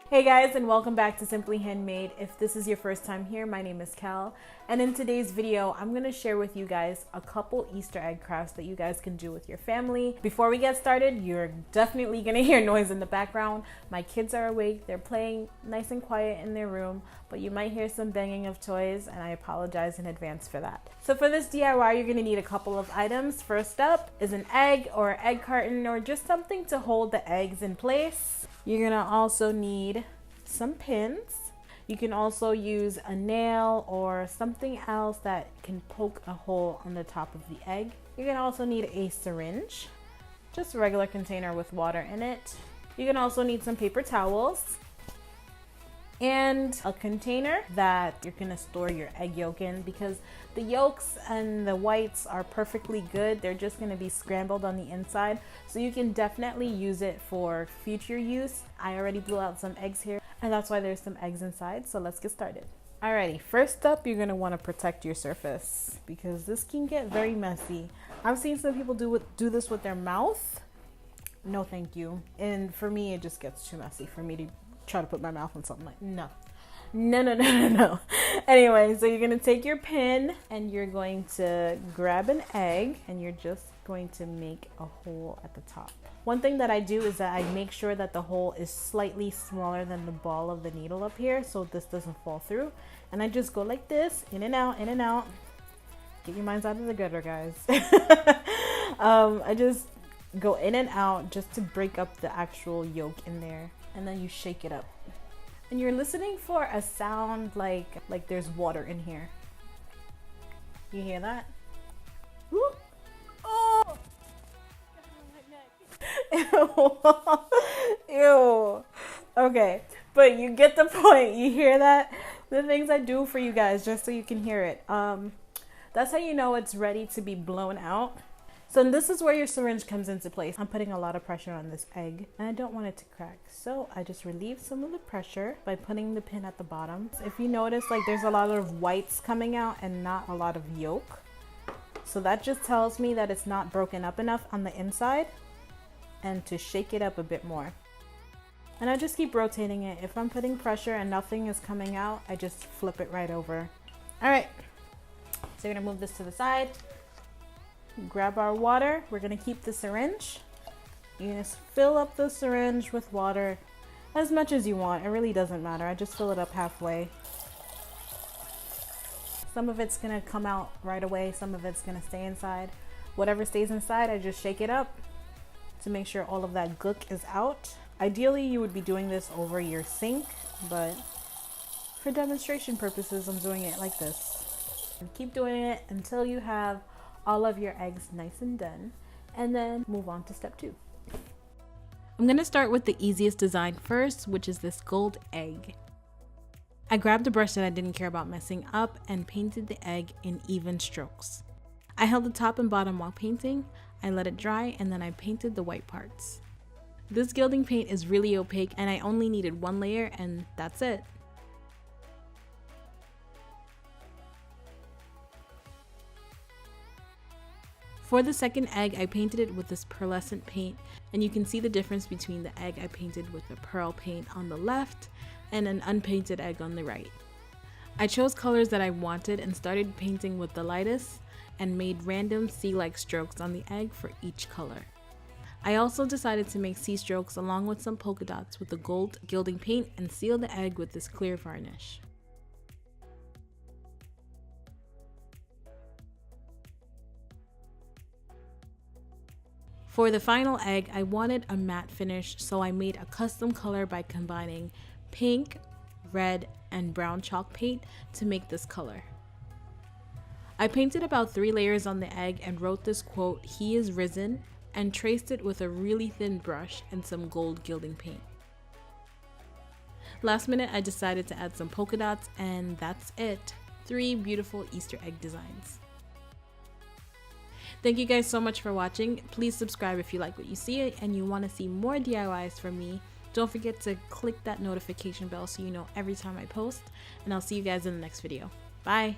Hey guys, and welcome back to Simply Handmade. If this is your first time here, my name is Kell, and in today's video I'm going to share with you guys a couple Easter egg crafts that you guys can do with your family. Before we get started, you're definitely going to hear noise in the background. My kids are awake, they're playing nice and quiet in their room, but you might hear some banging of toys, and I apologize in advance for that. So for this DIY, you're going to need a couple of items. First up is an egg or egg carton, or just something to hold the eggs in place. You're gonna also need some pins. You can also use a nail or something else that can poke a hole on the top of the egg. You're gonna also need a syringe, just a regular container with water in it. You're gonna also need some paper towels and a container that you're gonna store your egg yolk in, because the yolks and the whites are perfectly good. They're just gonna be scrambled on the inside, so you can definitely use it for future use. I already blew out some eggs here, and that's why there's some eggs inside, so let's get started. Alrighty, first up, you're gonna wanna protect your surface because this can get very messy. I've seen some people do this with their mouth. No thank you. And for me, it just gets too messy for me to try to put my mouth on something. Like, no. Anyway, so you're gonna take your pin and you're going to grab an egg and you're just going to make a hole at the top. One thing that I do is that I make sure that the hole is slightly smaller than the ball of the needle up here, so this doesn't fall through. And I just go like this, in and out, in and out. Get your minds out of the gutter, guys. I just go in and out just to break up the actual yolk in there. And then you shake it up. And you're listening for a sound like there's water in here. You hear that? Woo! Oh! Ew. Ew. Okay, but you get the point. You hear that? The things I do for you guys just so you can hear it. That's how you know it's ready to be blown out. So this is where your syringe comes into place. I'm putting a lot of pressure on this egg and I don't want it to crack. So I just relieve some of the pressure by putting the pin at the bottom. If you notice, like, there's a lot of whites coming out and not a lot of yolk. So that just tells me that it's not broken up enough on the inside and to shake it up a bit more. And I just keep rotating it. If I'm putting pressure and nothing is coming out, I just flip it right over. All right, so you're gonna move this to the side. Grab our water. We're gonna keep the syringe. You're gonna fill up the syringe with water as much as you want. It really doesn't matter. I just fill it up halfway. Some of it's gonna come out right away. Some of it's gonna stay inside. Whatever stays inside, I just shake it up to make sure all of that gook is out. Ideally, you would be doing this over your sink, but for demonstration purposes, I'm doing it like this. And keep doing it until you have all of your eggs nice and done, and then move on to step 2. I'm gonna start with the easiest design first, which is this gold egg. I grabbed a brush that I didn't care about messing up and painted the egg in even strokes. I held the top and bottom while painting, I let it dry, and then I painted the white parts. This gilding paint is really opaque and I only needed one layer, and that's it. For the second egg, I painted it with this pearlescent paint, and you can see the difference between the egg I painted with the pearl paint on the left and an unpainted egg on the right. I chose colors that I wanted and started painting with the lightest and made random sea-like strokes on the egg for each color. I also decided to make sea strokes along with some polka dots with the gold gilding paint and seal the egg with this clear varnish. For the final egg, I wanted a matte finish, so I made a custom color by combining pink, red, and brown chalk paint to make this color. I painted about 3 layers on the egg and wrote this quote, "He is risen," and traced it with a really thin brush and some gold gilding paint. Last minute, I decided to add some polka dots, and that's it. 3 beautiful Easter egg designs. Thank you guys so much for watching. Please subscribe if you like what you see and you want to see more DIYs from me. Don't forget to click that notification bell so you know every time I post, and I'll see you guys in the next video. Bye!